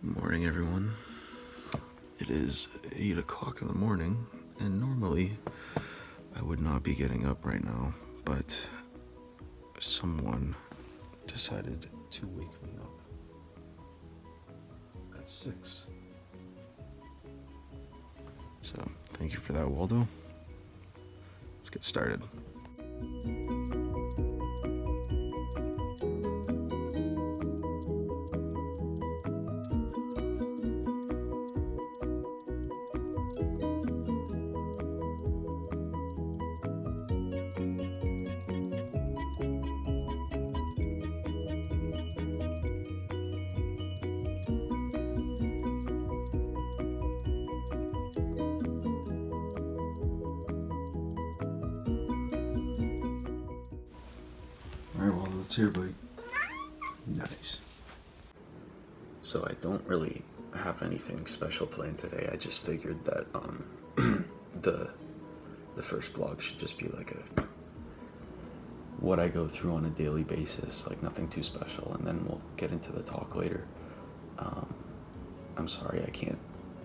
Morning, everyone. It is 8 o'clock in the morning, and normally I would not be getting up right now, but someone decided to wake me up at 6. So, thank you for that, Waldo. Let's get started. Alright, Waldo, let's hear, buddy. Nice. So I don't really have anything special planned today. I just figured that the first vlog should just be like what I go through on a daily basis, like nothing too special, and then we'll get into the talk later. I'm sorry I can't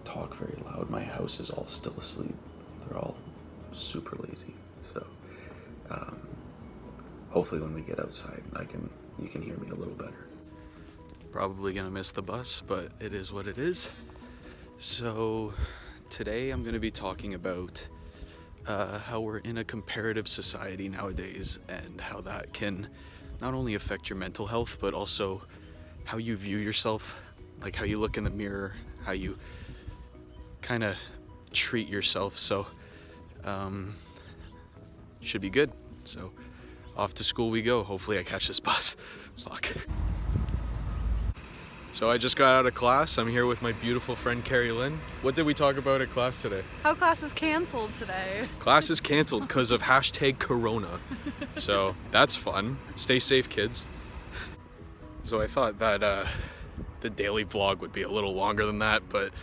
talk very loud. My house is all still asleep. They're all super lazy. So hopefully when we get outside you can hear me a little better. Probably gonna miss the bus, but it is what it is. So today I'm gonna be talking about how we're in a comparative society nowadays, and how that can not only affect your mental health, but also how you view yourself, like how you look in the mirror, how you kind of treat yourself. So should be good. So off to school we go. Hopefully I catch this bus. Fuck. So I just got out of class. I'm here with my beautiful friend Carrie Lynn. What did we talk about at class today? How class is canceled today. Class is canceled because of #Corona. So that's fun. Stay safe, kids. So I thought that the daily vlog would be a little longer than that, but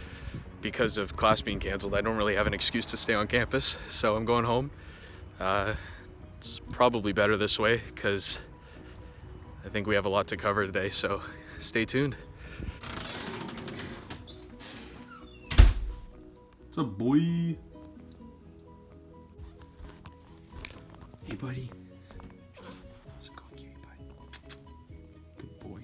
because of class being canceled, I don't really have an excuse to stay on campus. So I'm going home. It's probably better this way because I think we have a lot to cover today. So stay tuned. What's up, boy? Hey, buddy. How's it going, cutie pie? Good boy.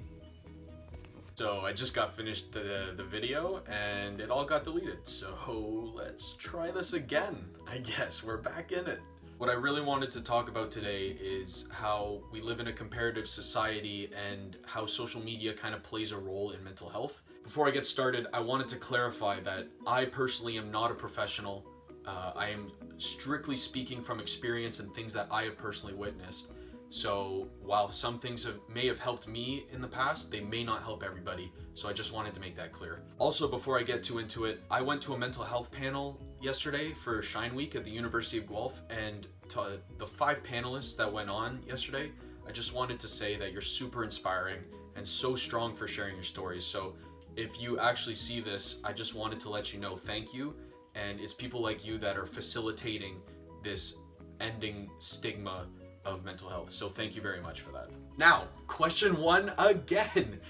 So I just got finished the video and it all got deleted. So let's try this again. I guess we're back in it. What I really wanted to talk about today is how we live in a comparative society and how social media kind of plays a role in mental health. Before I get started, I wanted to clarify that I personally am not a professional. I am strictly speaking from experience and things that I have personally witnessed. So while some things may have helped me in the past, they may not help everybody. So I just wanted to make that clear. Also, before I get too into it, I went to a mental health panel yesterday for Shine Week at the University of Guelph, and to the 5 panelists that went on yesterday, I just wanted to say that you're super inspiring and so strong for sharing your stories. So if you actually see this, I just wanted to let you know thank you, and it's people like you that are facilitating this ending stigma of mental health. So thank you very much for that. Now, question 1 again.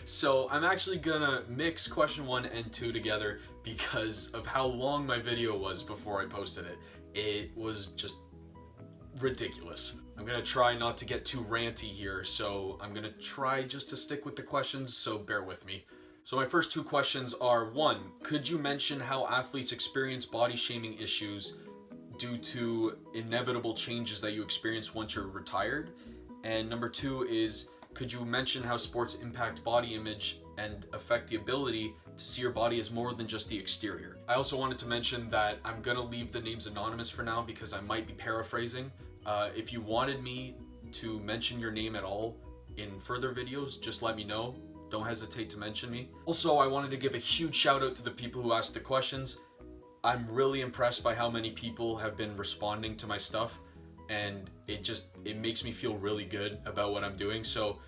So I'm actually gonna mix question 1 and 2 together because of how long my video was before I posted it. It was just ridiculous. I'm gonna try not to get too ranty here, so I'm gonna try just to stick with the questions, so bear with me. So my first 2 questions are, 1, could you mention how athletes experience body shaming issues due to inevitable changes that you experience once you're retired? And number 2 is, could you mention how sports impact body image and affect the ability to see your body as more than just the exterior? I also wanted to mention that I'm gonna leave the names anonymous for now because I might be paraphrasing. If you wanted me to mention your name at all in further videos, just let me know. Don't hesitate to mention me. Also, I wanted to give a huge shout out to the people who asked the questions. I'm really impressed by how many people have been responding to my stuff, and it makes me feel really good about what I'm doing. So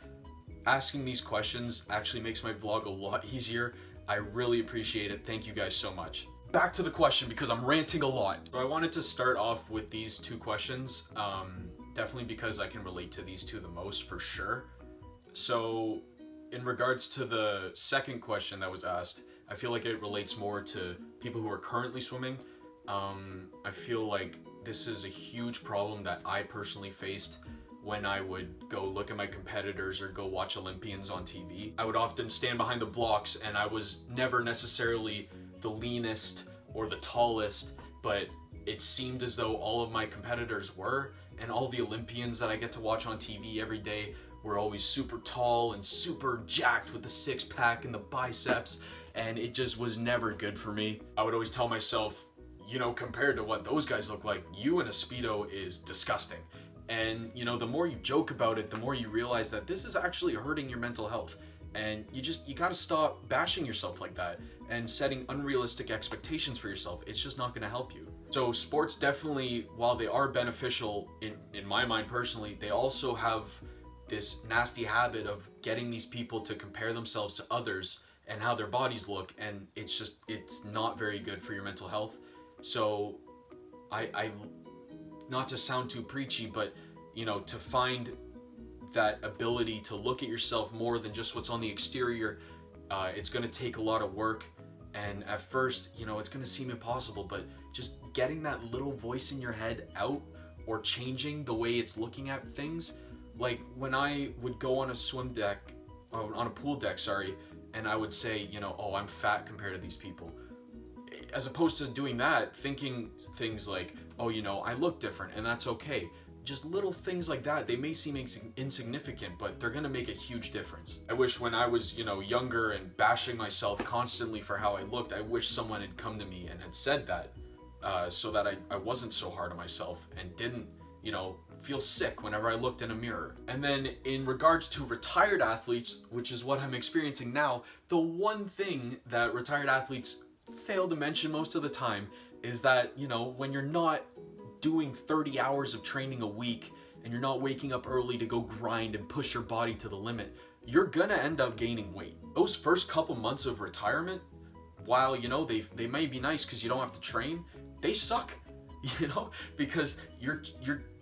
asking these questions actually makes my vlog a lot easier. I really appreciate it. Thank you guys so much. Back to the question because I'm ranting a lot. So I wanted to start off with these 2 questions, definitely because I can relate to these 2 the most for sure. So in regards to the second question that was asked, I feel like it relates more to people who are currently swimming. I feel like this is a huge problem that I personally faced when I would go look at my competitors or go watch Olympians on TV. I would often stand behind the blocks, and I was never necessarily the leanest or the tallest, but it seemed as though all of my competitors were, and all the Olympians that I get to watch on TV every day were always super tall and super jacked with the six-pack and the biceps, and it just was never good for me. I would always tell myself, you know, compared to what those guys look like, you in a Speedo is disgusting. And, you know, the more you joke about it, the more you realize that this is actually hurting your mental health. And you gotta stop bashing yourself like that and setting unrealistic expectations for yourself. It's just not gonna help you. So sports definitely, while they are beneficial, in my mind personally, they also have this nasty habit of getting these people to compare themselves to others and how their bodies look, and it's not very good for your mental health. So I not to sound too preachy, but you know, to find that ability to look at yourself more than just what's on the exterior, it's going to take a lot of work, and at first, you know, it's going to seem impossible, but just getting that little voice in your head out, or changing the way it's looking at things. Like when I would go on a swim deck, on a pool deck, sorry, and I would say, you know, oh, I'm fat compared to these people. As opposed to doing that, thinking things like, oh, you know, I look different and that's okay. Just little things like that, they may seem insignificant, but they're gonna make a huge difference. I wish when I was, you know, younger and bashing myself constantly for how I looked, I wish someone had come to me and had said that, so that I wasn't so hard on myself and didn't, you know, feel sick whenever I looked in a mirror. And then in regards to retired athletes, which is what I'm experiencing now, the one thing that retired athletes fail to mention most of the time is that, you know, when you're not doing 30 hours of training a week and you're not waking up early to go grind and push your body to the limit, you're gonna end up gaining weight. Those first couple months of retirement, while, you know, they may be nice because you don't have to train, they suck, you know, because you're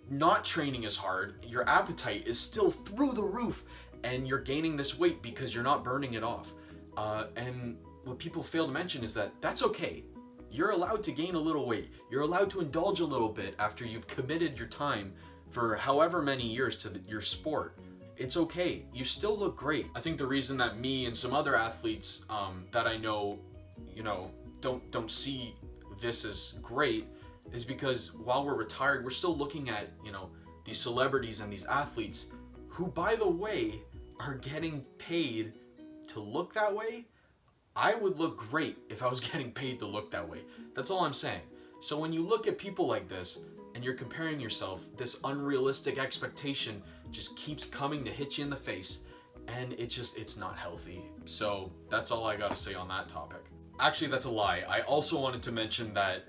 not training as hard, your appetite is still through the roof, and you're gaining this weight because you're not burning it off. And what people fail to mention is that that's okay. You're allowed to gain a little weight. You're allowed to indulge a little bit after you've committed your time for however many years to your sport. It's okay. You still look great. I think the reason that me and some other athletes that I know, you know, don't see this as great is because while we're retired, we're still looking at, you know, these celebrities and these athletes who, by the way, are getting paid to look that way. I would look great if I was getting paid to look that way. That's all I'm saying. So when you look at people like this and you're comparing yourself, this unrealistic expectation just keeps coming to hit you in the face, and it's not healthy. So that's all I gotta say on that topic. Actually, that's a lie. I also wanted to mention that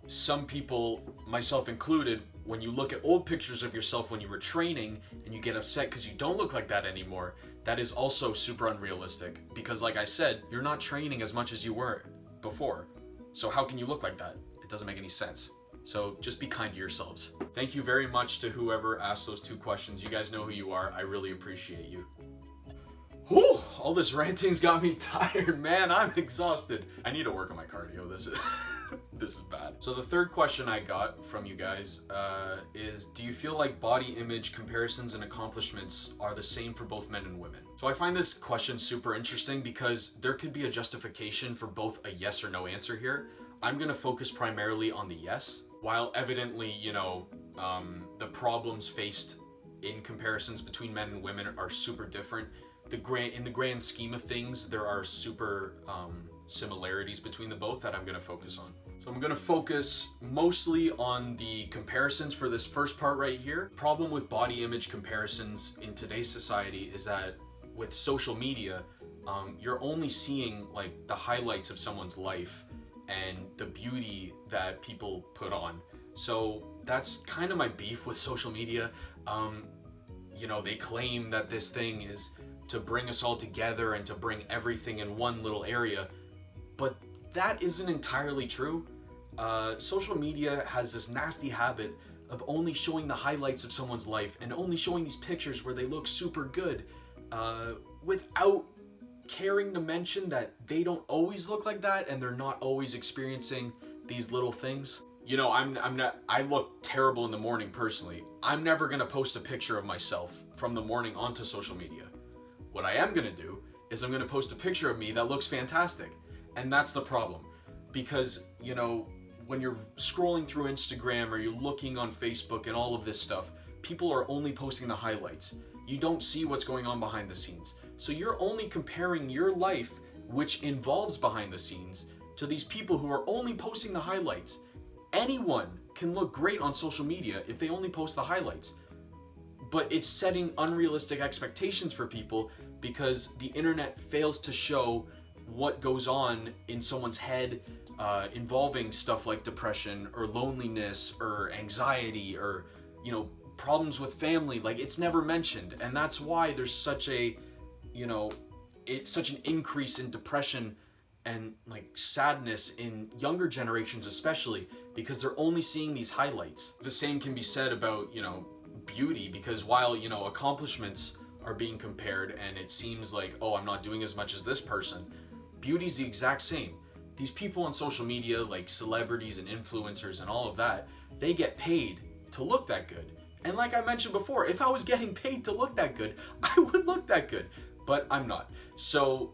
some people, myself included, when you look at old pictures of yourself when you were training and you get upset because you don't look like that anymore, that is also super unrealistic, because like I said, you're not training as much as you were before. So how can you look like that? It doesn't make any sense. So just be kind to yourselves. Thank you very much to whoever asked those 2 questions. You guys know who you are. I really appreciate you. Whew, all this ranting's got me tired, man. I'm exhausted. I need to work on my cardio. This is bad. So the third question I got from you guys is, do you feel like body image comparisons and accomplishments are the same for both men and women? So I find this question super interesting because there could be a justification for both a yes or no answer here. I'm gonna focus primarily on the yes. While evidently, you know, the problems faced in comparisons between men and women are super different, in the grand scheme of things, there are super similarities between the both that I'm going to focus on. So I'm going to focus mostly on the comparisons for this first part right here. Problem with body image comparisons in today's society is that with social media, you're only seeing like the highlights of someone's life and the beauty that people put on. So that's kind of my beef with social media. You know, they claim that this thing is to bring us all together and to bring everything in one little area, but that isn't entirely true. Social media has this nasty habit of only showing the highlights of someone's life and only showing these pictures where they look super good, without caring to mention that they don't always look like that and they're not always experiencing these little things. You know, I look terrible in the morning personally. I'm never gonna post a picture of myself from the morning onto social media. What I am gonna do is I'm gonna post a picture of me that looks fantastic. And that's the problem. Because, you know, when you're scrolling through Instagram or you're looking on Facebook and all of this stuff, people are only posting the highlights. You don't see what's going on behind the scenes. So you're only comparing your life, which involves behind the scenes, to these people who are only posting the highlights. Anyone can look great on social media if they only post the highlights. But it's setting unrealistic expectations for people because the internet fails to show what goes on in someone's head involving stuff like depression or loneliness or anxiety or, you know, problems with family. Like, it's never mentioned. And that's why there's such a, you know, it's such an increase in depression and like sadness in younger generations, especially because they're only seeing these highlights. The same can be said about, you know, beauty, because while, you know, accomplishments are being compared and it seems like, oh, I'm not doing as much as this person, beauty's the exact same. These people on social media, like celebrities and influencers and all of that, they get paid to look that good. And like I mentioned before, if I was getting paid to look that good, I would look that good, but I'm not. So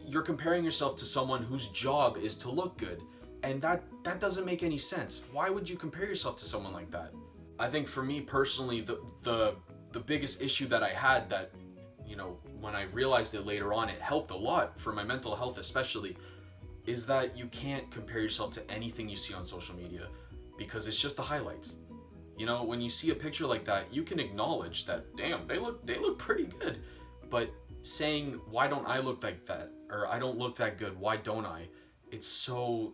you're comparing yourself to someone whose job is to look good, and that doesn't make any sense. Why would you compare yourself to someone like that? I think for me personally, the biggest issue that I had that, you know, when I realized it later on, it helped a lot for my mental health especially, is that you can't compare yourself to anything you see on social media because it's just the highlights. You know, when you see a picture like that, you can acknowledge that, damn, they look pretty good. But saying, why don't I look like that? Or I don't look that good, why don't I? It's so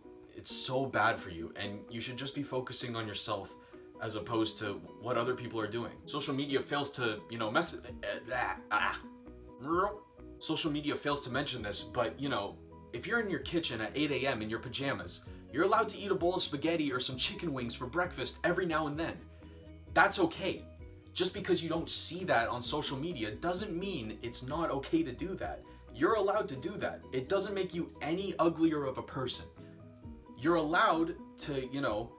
bad for you, and you should just be focusing on yourself as opposed to what other people are doing. Social media fails to, you know, social media fails to mention this, but, you know, if you're in your kitchen at 8 a.m. in your pajamas, you're allowed to eat a bowl of spaghetti or some chicken wings for breakfast every now and then. That's okay. Just because you don't see that on social media doesn't mean it's not okay to do that. You're allowed to do that. It doesn't make you any uglier of a person. You're allowed to, you know,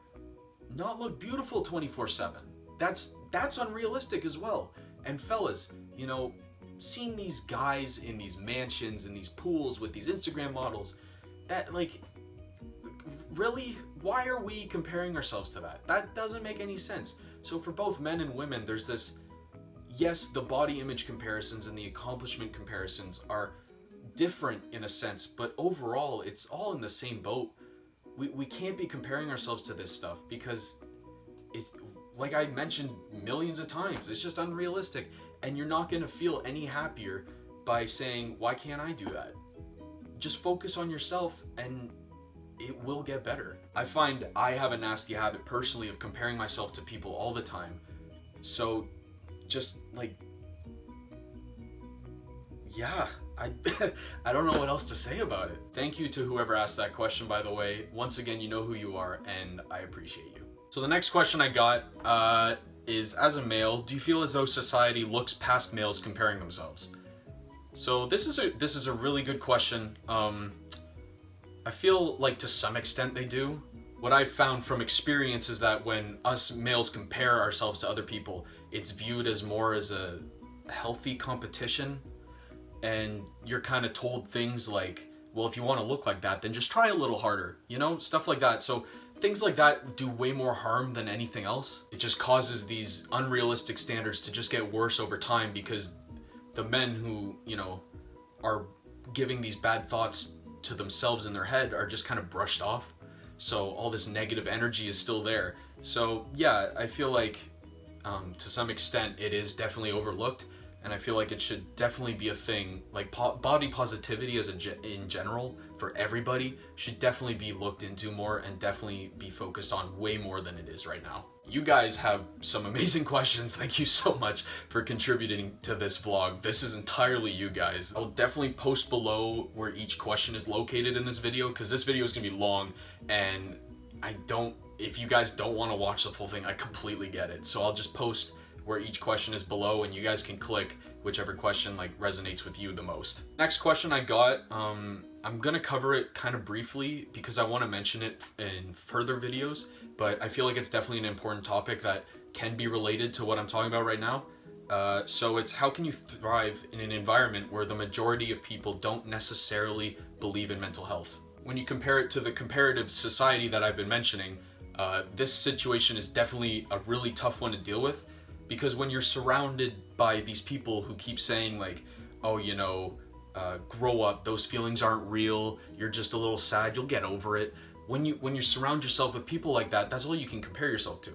not look beautiful 24/7. That's unrealistic as well. And fellas, you know, seeing these guys in these mansions and these pools with these Instagram models, that, like, really, why are we comparing ourselves to that? That doesn't make any sense. So for both men and women, there's this, yes, the body image comparisons and the accomplishment comparisons are different in a sense, but overall, it's all in the same boat. We can't be comparing ourselves to this stuff because it, like I mentioned millions of times, it's just unrealistic, and you're not going to feel any happier by saying, why can't I do that? Just focus on yourself and it will get better. I find I have a nasty habit personally of comparing myself to people all the time. So just like, yeah, I don't know what else to say about it. Thank you to whoever asked that question, by the way. Once again, you know who you are, and I appreciate you. So the next question I got is, as a male, do you feel as though society looks past males comparing themselves? So this is a really good question. I feel like to some extent they do. What I've found from experience is that when us males compare ourselves to other people, it's viewed as more as a healthy competition. And you're kind of told things like, well, if you want to look like that, then just try a little harder, you know, stuff like that. So things like that do way more harm than anything else. It just causes these unrealistic standards to just get worse over time because the men who, you know, are giving these bad thoughts to themselves in their head are just kind of brushed off. So all this negative energy is still there. So yeah, I feel like to some extent it is definitely overlooked. And I feel like it should definitely be a thing, like body positivity in general for everybody should definitely be looked into more and definitely be focused on way more than it is right now. You guys have some amazing questions. Thank you so much for contributing to this vlog. This is entirely you guys. I'll definitely post below where each question is located in this video because this video is gonna be long and if you guys don't want to watch the full thing, I completely get it. So I'll just post where each question is below and you guys can click whichever question like resonates with you the most. Next question I got, I'm gonna cover it kind of briefly because I want to mention it in further videos, but I feel like it's definitely an important topic that can be related to what I'm talking about right now. So it's, how can you thrive in an environment where the majority of people don't necessarily believe in mental health? When you compare it to the comparative society that I've been mentioning, this situation is definitely a really tough one to deal with, because when you're surrounded by these people who keep saying like, oh, you know, grow up, those feelings aren't real, you're just a little sad, you'll get over it. When you surround yourself with people like that, that's all you can compare yourself to.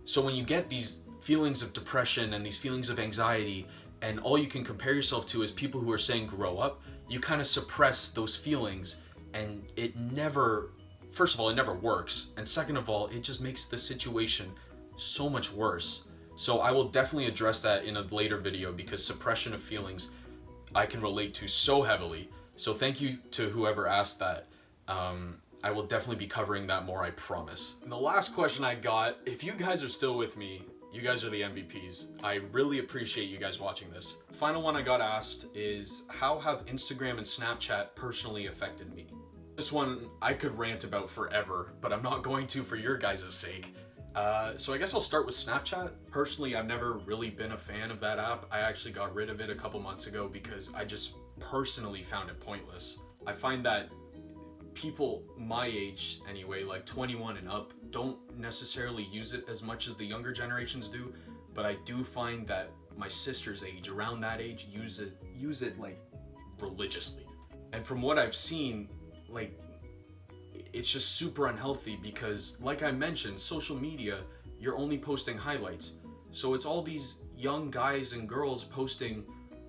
So when you get these feelings of depression and these feelings of anxiety, and all you can compare yourself to is people who are saying grow up, you kind of suppress those feelings, and it never, first of all, it never works, and second of all, it just makes the situation so much worse. So I will definitely address that in a later video, because suppression of feelings I can relate to so heavily. So thank you to whoever asked that. I will definitely be covering that more, I promise. And the last question I got, if you guys are still with me, you guys are the MVPs. I really appreciate you guys watching this. Final one I got asked is, how have Instagram and Snapchat personally affected me? This one I could rant about forever, but I'm not going to for your guys' sake. So I guess I'll start with Snapchat. Personally, I've never really been a fan of that app. I actually got rid of it a couple months ago because I just personally found it pointless. I find that people my age anyway, like 21 and up, don't necessarily use it as much as the younger generations do, but I do find that my sister's age, around that age, use it like religiously. And from what I've seen, like, it's just super unhealthy because, like I mentioned, social media, you're only posting highlights. So it's all these young guys and girls posting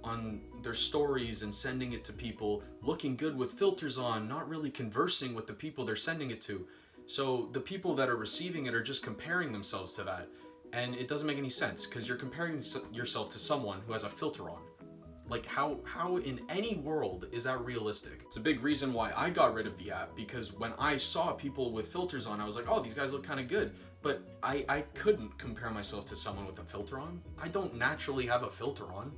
on their stories and sending it to people, looking good with filters on, not really conversing with the people they're sending it to. So the people that are receiving it are just comparing themselves to that. And it doesn't make any sense, because you're comparing yourself to someone who has a filter on. Like, how in any world is that realistic? It's a big reason why I got rid of the app, because when I saw people with filters on, I was like, oh, these guys look kind of good. But I couldn't compare myself to someone with a filter on. I don't naturally have a filter on.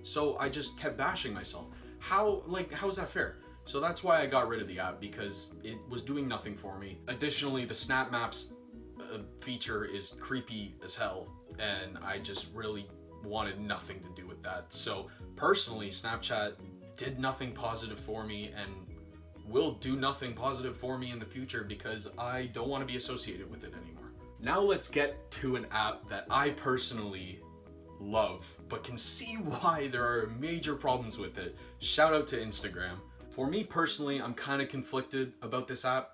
So I just kept bashing myself. How's that fair? So that's why I got rid of the app, because it was doing nothing for me. Additionally, the Snap Maps feature is creepy as hell, and I just really wanted nothing to do with that. So personally, Snapchat did nothing positive for me and will do nothing positive for me in the future, because I don't want to be associated with it anymore. Now let's get to an app that I personally love, but can see why there are major problems with it. Shout out to Instagram. For me personally, I'm kind of conflicted about this app.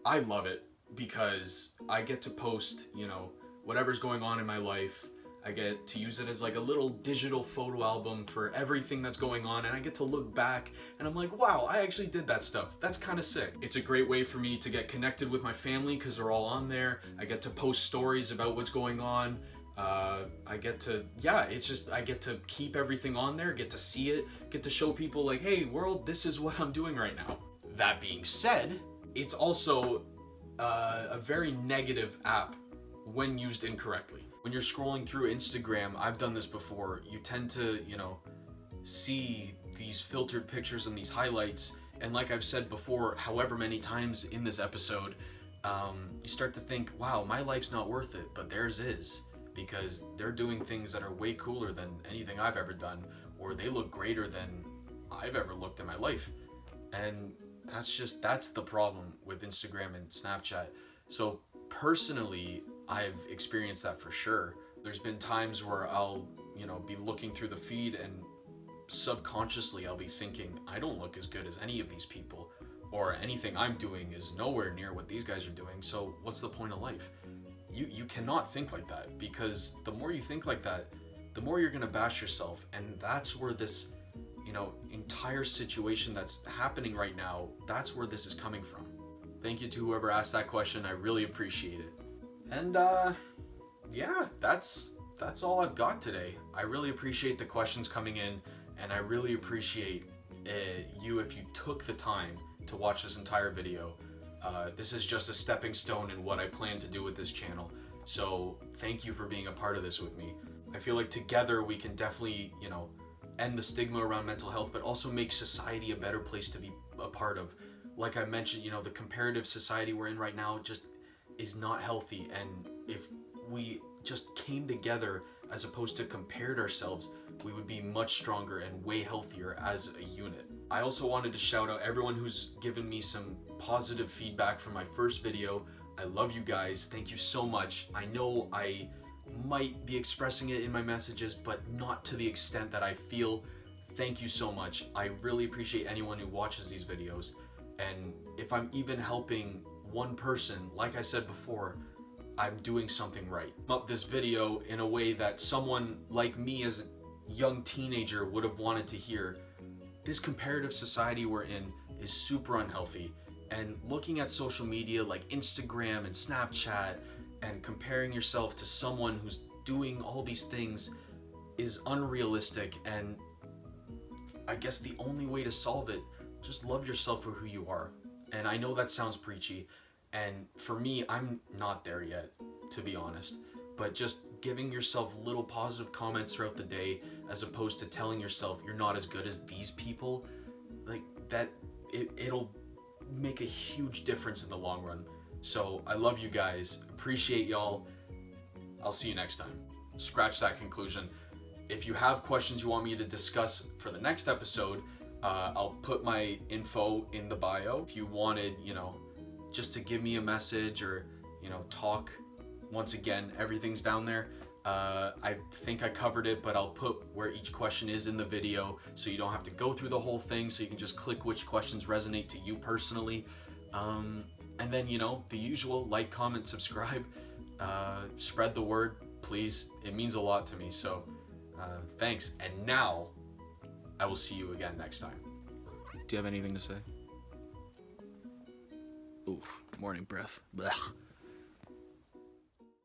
I love it because I get to post, you know, whatever's going on in my life. I get to use it as like a little digital photo album for everything that's going on, and I get to look back and I'm like, wow, I actually did that stuff. That's kind of sick. It's a great way for me to get connected with my family because they're all on there. I get to post stories about what's going on. I get to keep everything on there, get to see it, get to show people like, hey world, this is what I'm doing right now. That being said, it's also a very negative app when used incorrectly. When you're scrolling through Instagram, I've done this before, you tend to, you know, see these filtered pictures and these highlights, and like I've said before, however many times in this episode, you start to think, wow, my life's not worth it, but theirs is. Because they're doing things that are way cooler than anything I've ever done, or they look greater than I've ever looked in my life. And that's the problem with Instagram and Snapchat. So personally, I've experienced that for sure. There's been times where I'll, you know, be looking through the feed and subconsciously I'll be thinking, I don't look as good as any of these people, or anything I'm doing is nowhere near what these guys are doing, so what's the point of life? You cannot think like that, because the more you think like that, the more you're gonna bash yourself, and that's where this, you know, entire situation that's happening right now, that's where this is coming from. Thank you to whoever asked that question, I really appreciate it. And yeah, that's all I've got today. I really appreciate the questions coming in, and I really appreciate you if you took the time to watch this entire video. This is just a stepping stone in what I plan to do with this channel. So thank you for being a part of this with me. I feel like together we can definitely, you know, end the stigma around mental health, but also make society a better place to be a part of. Like I mentioned, you know, the comparative society we're in right now just is not healthy, and if we just came together as opposed to compared ourselves, we would be much stronger and way healthier as a unit. I also wanted to shout out everyone who's given me some positive feedback from my first video. I love you guys. Thank you so much. I know I might be expressing it in my messages, but not to the extent that I feel. Thank you so much. I really appreciate anyone who watches these videos. And if I'm even helping one person, like I said before, I'm doing something right. Up this video in a way that someone like me as a young teenager would have wanted to hear. This comparative society we're in is super unhealthy, and looking at social media like Instagram and Snapchat and comparing yourself to someone who's doing all these things is unrealistic, and I guess the only way to solve it, just love yourself for who you are. And I know that sounds preachy, and for me, I'm not there yet, to be honest, but just giving yourself little positive comments throughout the day as opposed to telling yourself you're not as good as these people, like that, it'll make a huge difference in the long run. So I love you guys, appreciate y'all. I'll see you next time. Scratch that conclusion. If you have questions you want me to discuss for the next episode, I'll put my info in the bio. If you wanted, you know, just to give me a message or, you know, talk, once again, everything's down there. I think I covered it, but I'll put where each question is in the video so you don't have to go through the whole thing, so you can just click which questions resonate to you personally. And then, you know, the usual, like, comment, subscribe, spread the word, please. It means a lot to me, so thanks. And now, I will see you again next time. Do you have anything to say? Ooh, morning breath. Blech.